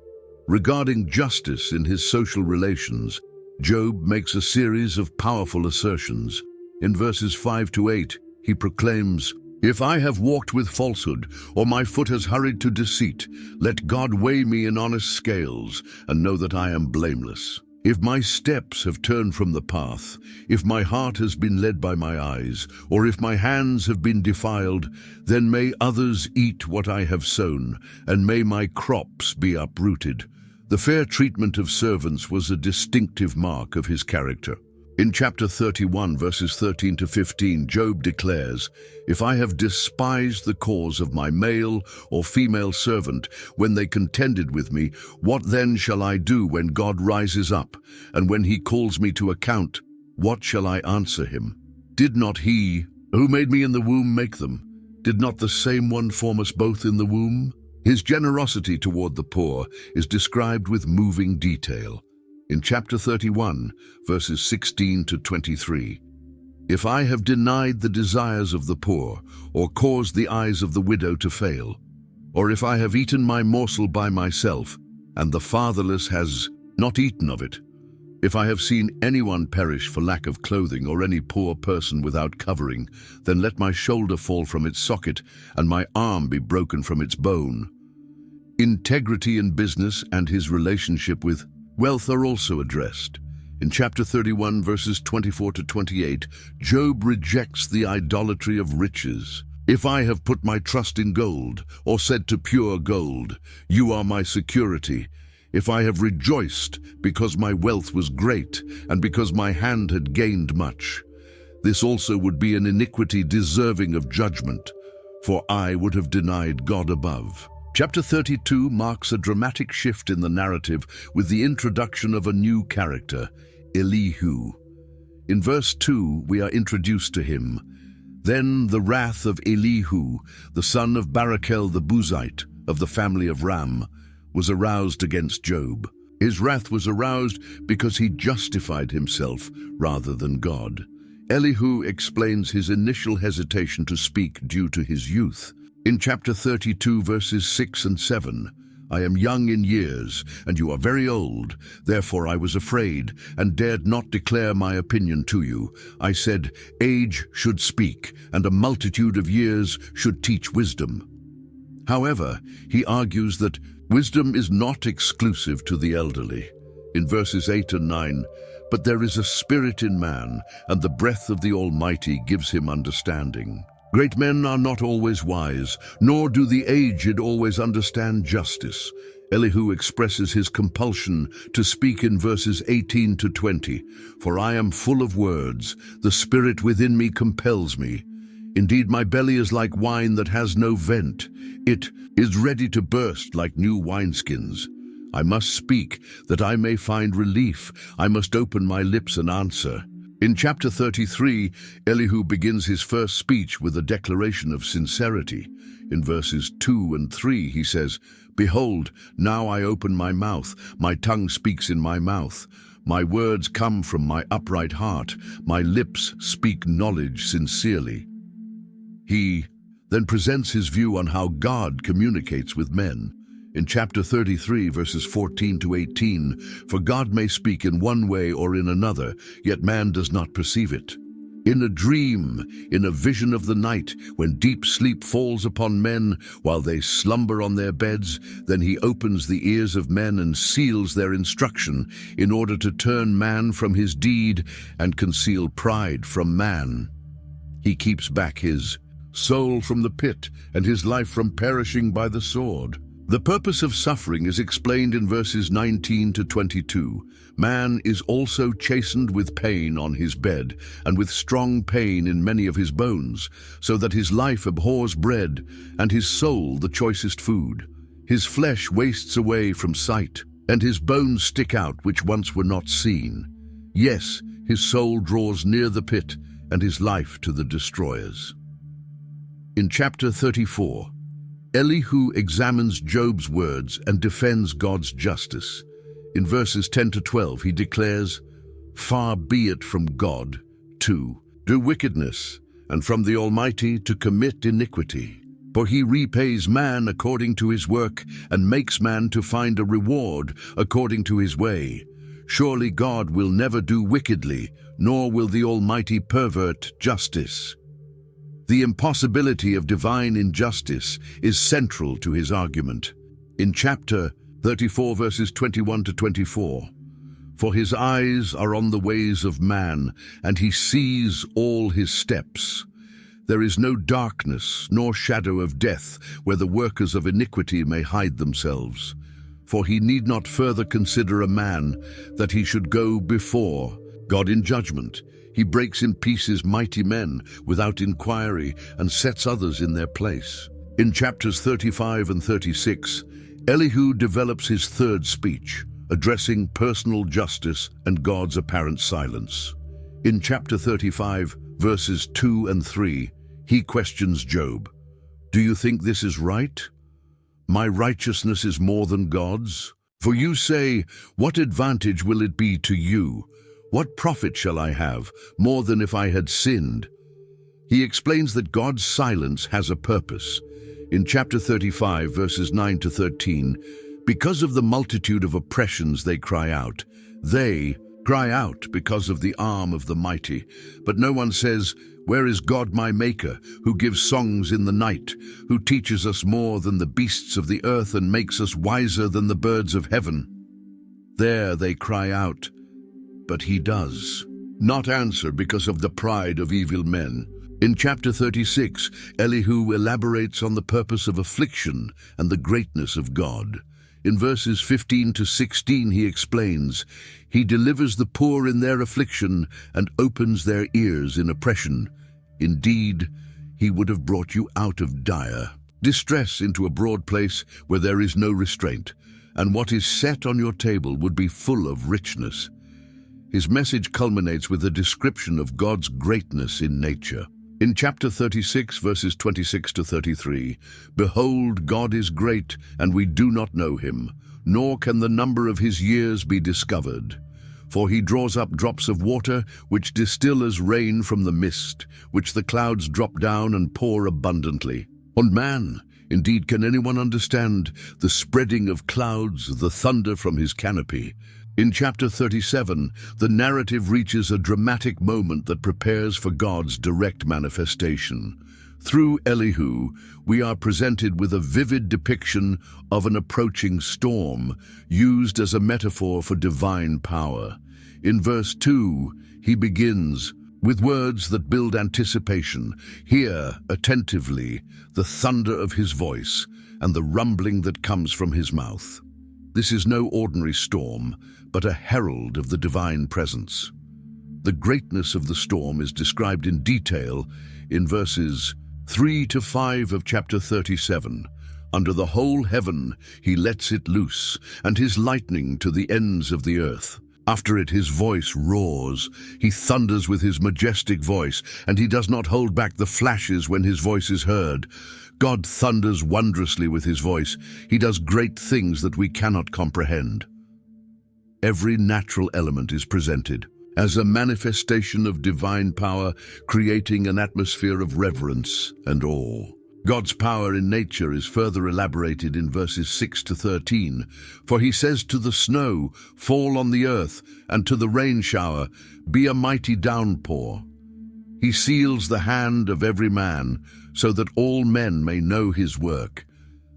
Regarding justice in his social relations, Job makes a series of powerful assertions. In verses 5 to 8, he proclaims, "If I have walked with falsehood, or my foot has hurried to deceit, let God weigh me in honest scales, and know that I am blameless. If my steps have turned from the path, if my heart has been led by my eyes, or if my hands have been defiled, then may others eat what I have sown, and may my crops be uprooted." The fair treatment of servants was a distinctive mark of his character. In chapter 31, verses 13 to 15, Job declares, "If I have despised the cause of my male or female servant when they contended with me, what then shall I do when God rises up, and when he calls me to account? What shall I answer him? Did not he who made me in the womb make them? Did not the same one form us both in the womb? His generosity toward the poor is described with moving detail. In chapter 31, verses 16 to 23, "If I have denied the desires of the poor, or caused the eyes of the widow to fail, or if I have eaten my morsel by myself, and the fatherless has not eaten of it, if I have seen anyone perish for lack of clothing, or any poor person without covering, then let my shoulder fall from its socket, and my arm be broken from its bone." Integrity in business and his relationship with wealth are also addressed. In chapter 31, verses 24 to 28, Job rejects the idolatry of riches. "If I have put my trust in gold, or said to pure gold, 'You are my security,' if I have rejoiced because my wealth was great, and because my hand had gained much, this also would be an iniquity deserving of judgment, for I would have denied God above." Chapter 32 marks a dramatic shift in the narrative with the introduction of a new character, Elihu. In verse 2, we are introduced to him. "Then the wrath of Elihu, the son of Barachel the Buzite, of the family of Ram, was aroused against Job. His wrath was aroused because he justified himself rather than God." Elihu explains his initial hesitation to speak due to his youth. In chapter 32, verses 6 and 7, "I am young in years, and you are very old. Therefore I was afraid, and dared not declare my opinion to you. I said, 'Age should speak, and a multitude of years should teach wisdom.'" However, he argues that wisdom is not exclusive to the elderly. In verses 8 and 9, "But there is a spirit in man, and the breath of the Almighty gives him understanding. Great men are not always wise, nor do the aged always understand justice." Elihu expresses his compulsion to speak in verses 18 to 20, "For I am full of words, the spirit within me compels me. Indeed, my belly is like wine that has no vent. It is ready to burst like new wineskins. I must speak that I may find relief. I must open my lips and answer." In chapter 33, Elihu begins his first speech with a declaration of sincerity. In verses 2 and 3, he says, "Behold, now I open my mouth, my tongue speaks in my mouth. My words come from my upright heart, my lips speak knowledge sincerely." He then presents his view on how God communicates with men. In chapter 33, verses 14 to 18, "For God may speak in one way or in another, yet man does not perceive it. In a dream, in a vision of the night, when deep sleep falls upon men while they slumber on their beds, then he opens the ears of men and seals their instruction, in order to turn man from his deed and conceal pride from man. He keeps back his soul from the pit and his life from perishing by the sword." The purpose of suffering is explained in verses 19 to 22. "Man is also chastened with pain on his bed, and with strong pain in many of his bones, so that his life abhors bread, and his soul the choicest food. His flesh wastes away from sight, and his bones stick out which once were not seen. Yes, his soul draws near the pit, and his life to the destroyers." In chapter 34, Elihu examines Job's words and defends God's justice. In verses 10 to 12, he declares, "Far be it from God to do wickedness, and from the Almighty to commit iniquity. For he repays man according to his work, and makes man to find a reward according to his way. Surely God will never do wickedly, nor will the Almighty pervert justice." The impossibility of divine injustice is central to his argument. In chapter 34, verses 21 to 24, "For his eyes are on the ways of man, and he sees all his steps. There is no darkness nor shadow of death where the workers of iniquity may hide themselves. For he need not further consider a man that he should go before God in judgment. He breaks in pieces mighty men without inquiry and sets others in their place." In chapters 35 and 36, Elihu develops his third speech, addressing personal justice and God's apparent silence. In chapter 35, verses 2 and 3, he questions Job. "Do you think this is right? My righteousness is more than God's? For you say, what advantage will it be to you? What profit shall I have, more than if I had sinned? He explains that God's silence has a purpose. In chapter 35, verses 9 to 13, because of the multitude of oppressions they cry out. They cry out because of the arm of the mighty. But no one says, where is God my Maker, who gives songs in the night, who teaches us more than the beasts of the earth and makes us wiser than the birds of heaven? There they cry out, but he does not answer because of the pride of evil men. In chapter 36, Elihu elaborates on the purpose of affliction and the greatness of God. In verses 15 to 16 he explains, he delivers the poor in their affliction and opens their ears in oppression. Indeed, he would have brought you out of dire distress into a broad place where there is no restraint, and what is set on your table would be full of richness. His message culminates with a description of God's greatness in nature. In chapter 36, verses 26 to 33, behold, God is great, and we do not know him, nor can the number of his years be discovered. For he draws up drops of water, which distill as rain from the mist, which the clouds drop down and pour abundantly. On man, indeed, can anyone understand the spreading of clouds, the thunder from his canopy? In chapter 37, the narrative reaches a dramatic moment that prepares for God's direct manifestation. Through Elihu, we are presented with a vivid depiction of an approaching storm, used as a metaphor for divine power. In verse 2, he begins, with words that build anticipation. Hear attentively the thunder of his voice and the rumbling that comes from his mouth. This is no ordinary storm, but a herald of the divine presence. The greatness of the storm is described in detail in verses 3 to 5 of chapter 37. Under the whole heaven he lets it loose, and his lightning to the ends of the earth. After it his voice roars, he thunders with his majestic voice, and he does not hold back the flashes when his voice is heard. God thunders wondrously with his voice. He does great things that we cannot comprehend. Every natural element is presented as a manifestation of divine power, creating an atmosphere of reverence and awe. God's power in nature is further elaborated in verses 6 to 13. For he says to the snow, fall on the earth, and to the rain shower, be a mighty downpour. He seals the hand of every man, so that all men may know his work.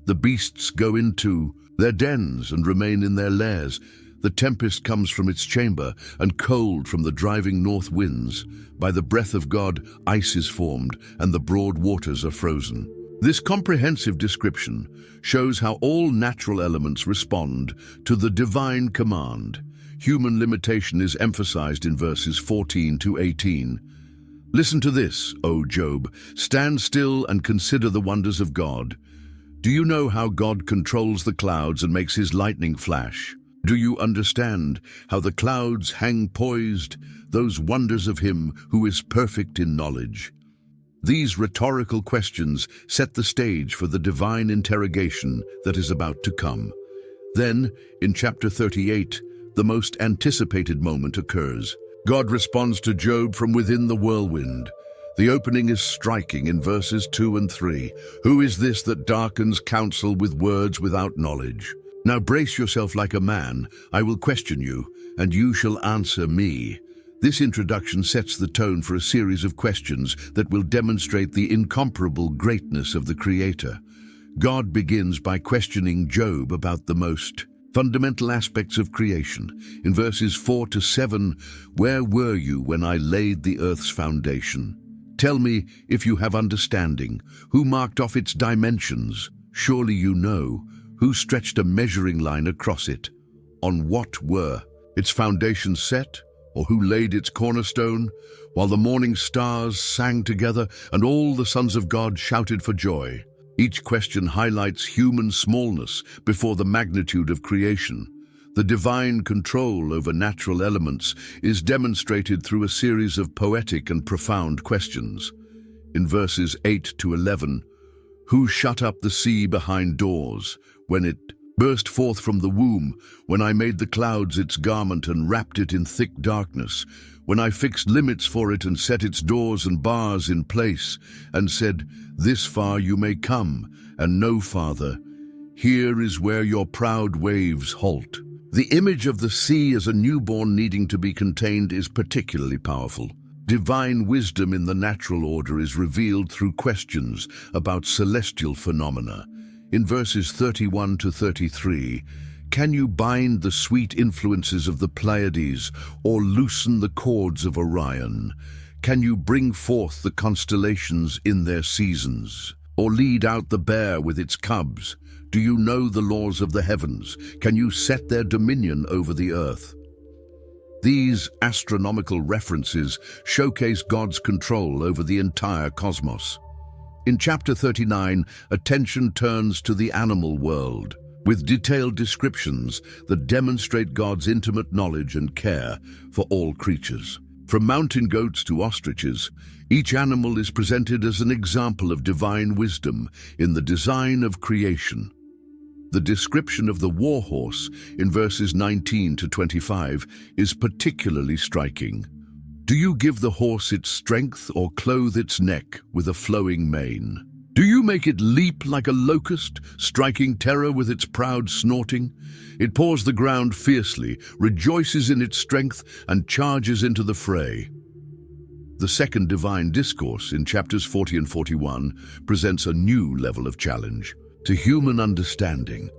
The beasts go into their dens and remain in their lairs. The tempest comes from its chamber, and cold from the driving north winds. By the breath of God, ice is formed, and the broad waters are frozen. This comprehensive description shows how all natural elements respond to the divine command. Human limitation is emphasized in verses 14 to 18. Listen to this, O Job. Stand still and consider the wonders of God. Do you know how God controls the clouds and makes his lightning flash? Do you understand how the clouds hang poised, those wonders of him who is perfect in knowledge? These rhetorical questions set the stage for the divine interrogation that is about to come. Then, in chapter 38, the most anticipated moment occurs. God responds to Job from within the whirlwind. The opening is striking in verses 2 and 3. Who is this that darkens counsel with words without knowledge? Now brace yourself like a man. I will question you, and you shall answer me. This introduction sets the tone for a series of questions that will demonstrate the incomparable greatness of the Creator. God begins by questioning Job about the most fundamental aspects of creation. In verses 4 to 7, where were you when I laid the earth's foundation? Tell me if you have understanding. Who marked off its dimensions? Surely you know. Who stretched a measuring line across it? On what were its foundations set? Or who laid its cornerstone? While the morning stars sang together and all the sons of God shouted for joy. Each question highlights human smallness before the magnitude of creation. The divine control over natural elements is demonstrated through a series of poetic and profound questions. In verses 8 to 11, Who shut up the sea behind doors, when it burst forth from the womb, when I made the clouds its garment and wrapped it in thick darkness, when I fixed limits for it and set its doors and bars in place, and said, this far you may come, and no farther. Here is where your proud waves halt. The image of the sea as a newborn needing to be contained is particularly powerful. Divine wisdom in the natural order is revealed through questions about celestial phenomena. In verses 31 to 33, can you bind the sweet influences of the Pleiades or loosen the cords of Orion? Can you bring forth the constellations in their seasons, or lead out the bear with its cubs? Do you know the laws of the heavens? Can you set their dominion over the earth? These astronomical references showcase God's control over the entire cosmos. In chapter 39, attention turns to the animal world, with detailed descriptions that demonstrate God's intimate knowledge and care for all creatures. From mountain goats to ostriches, each animal is presented as an example of divine wisdom in the design of creation. The description of the war horse in verses 19 to 25 is particularly striking. Do you give the horse its strength or clothe its neck with a flowing mane? Do you make it leap like a locust, striking terror with its proud snorting? It paws the ground fiercely, rejoices in its strength, and charges into the fray. The second divine discourse in chapters 40 and 41 presents a new level of challenge. To human understanding,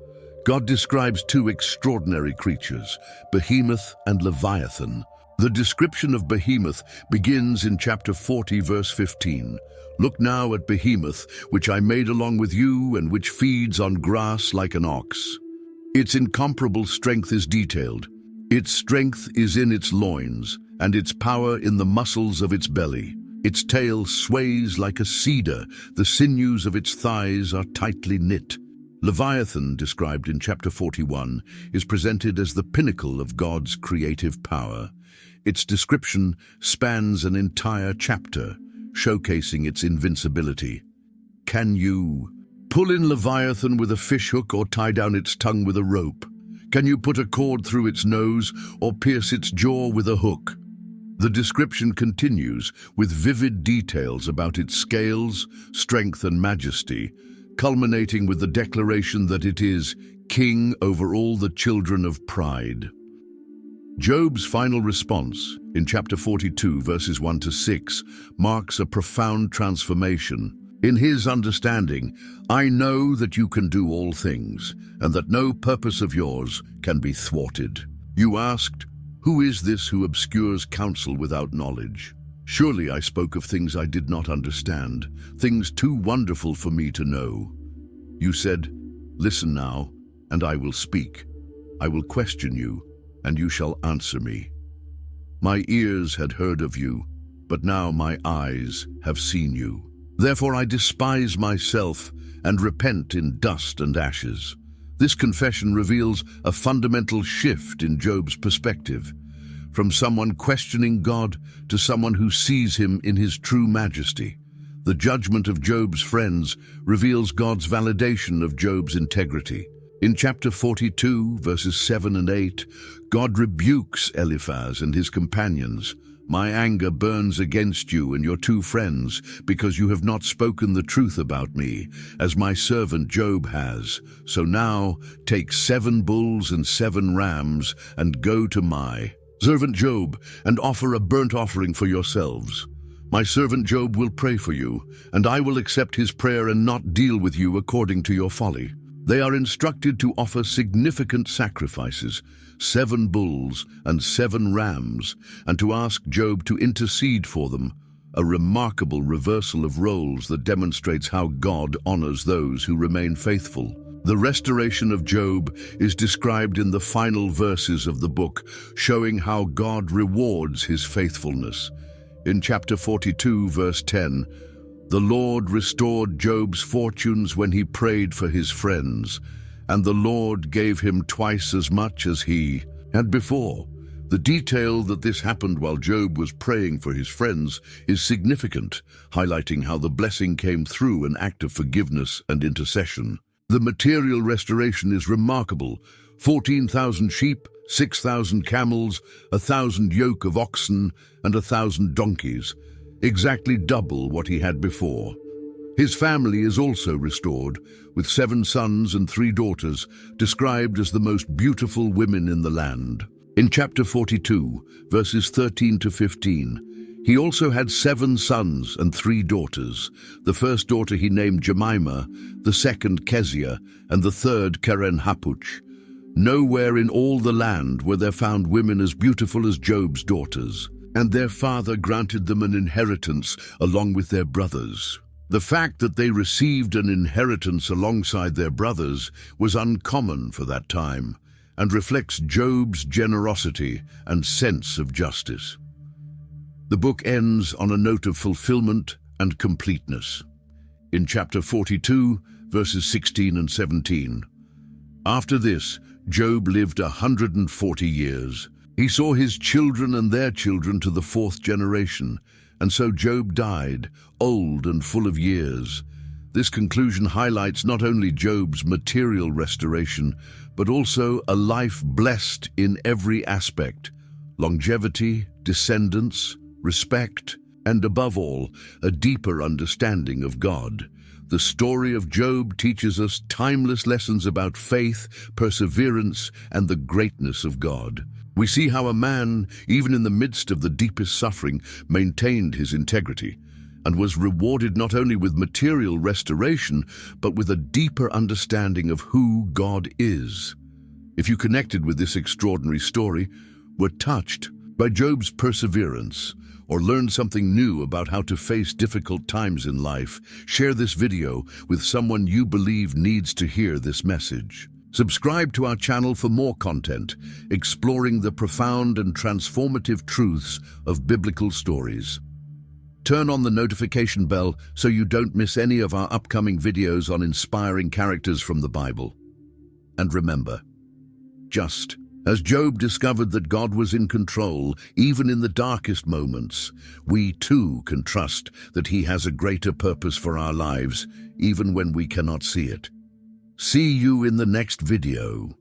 God describes two extraordinary creatures, Behemoth and Leviathan. The description of Behemoth begins in chapter 40, verse 15. Look now at Behemoth, which I made along with you, and which feeds on grass like an ox. Its incomparable strength is detailed. Its strength is in its loins, and its power in the muscles of its belly. Its tail sways like a cedar, the sinews of its thighs are tightly knit. Leviathan, described in chapter 41, is presented as the pinnacle of God's creative power. Its description spans an entire chapter, showcasing its invincibility. Can you pull in Leviathan with a fishhook or tie down its tongue with a rope? Can you put a cord through its nose or pierce its jaw with a hook? The description continues with vivid details about its scales, strength, and majesty, culminating with the declaration that it is king over all the children of pride. Job's final response, in chapter 42, verses 1 to 6, marks a profound transformation. In his understanding, I know that you can do all things, and that no purpose of yours can be thwarted. You asked, who is this who obscures counsel without knowledge? Surely I spoke of things I did not understand, things too wonderful for me to know. You said, listen now, and I will speak. I will question you, and you shall answer me. My ears had heard of you, but now my eyes have seen you. Therefore I despise myself and repent in dust and ashes. This confession reveals a fundamental shift in Job's perspective, from someone questioning God to someone who sees him in his true majesty. The judgment of Job's friends reveals God's validation of Job's integrity. In chapter 42, verses 7 and 8, God rebukes Eliphaz and his companions. My anger burns against you and your two friends, because you have not spoken the truth about me, as my servant Job has. So now take 7 bulls and 7 rams, and go to my servant Job, and offer a burnt offering for yourselves. My servant Job will pray for you, and I will accept his prayer and not deal with you according to your folly. They are instructed to offer significant sacrifices, 7 bulls and 7 rams, and to ask Job to intercede for them, a remarkable reversal of roles that demonstrates how God honors those who remain faithful. The restoration of Job is described in the final verses of the book, showing how God rewards his faithfulness. In chapter 42, verse 10, the Lord restored Job's fortunes when he prayed for his friends, and the Lord gave him twice as much as he had before. The detail that this happened while Job was praying for his friends is significant, highlighting how the blessing came through an act of forgiveness and intercession. The material restoration is remarkable. 14,000 sheep, 6,000 camels, 1,000 yoke of oxen, and 1,000 donkeys, exactly double what he had before. His family is also restored, with 7 sons and 3 daughters, described as the most beautiful women in the land. In chapter 42, verses 13 to 15, he also had 7 sons and 3 daughters. The first daughter he named Jemimah, the second Keziah, and the third Keren-Happuch. Nowhere in all the land were there found women as beautiful as Job's daughters, and their father granted them an inheritance along with their brothers. The fact that they received an inheritance alongside their brothers was uncommon for that time, and reflects Job's generosity and sense of justice. The book ends on a note of fulfillment and completeness. In chapter 42, verses 16 and 17, after this, Job lived 140 years. He saw his children and their children to the 4th generation, and so Job died, old and full of years. This conclusion highlights not only Job's material restoration, but also a life blessed in every aspect: longevity, descendants, respect, and above all, a deeper understanding of God. The story of Job teaches us timeless lessons about faith, perseverance, and the greatness of God. We see how a man, even in the midst of the deepest suffering, maintained his integrity and was rewarded not only with material restoration, but with a deeper understanding of who God is. If you connected with this extraordinary story, were touched by Job's perseverance, or learned something new about how to face difficult times in life, share this video with someone you believe needs to hear this message. Subscribe to our channel for more content, exploring the profound and transformative truths of biblical stories. Turn on the notification bell so you don't miss any of our upcoming videos on inspiring characters from the Bible. And remember, just as Job discovered that God was in control, even in the darkest moments, we too can trust that He has a greater purpose for our lives, even when we cannot see it. See you in the next video.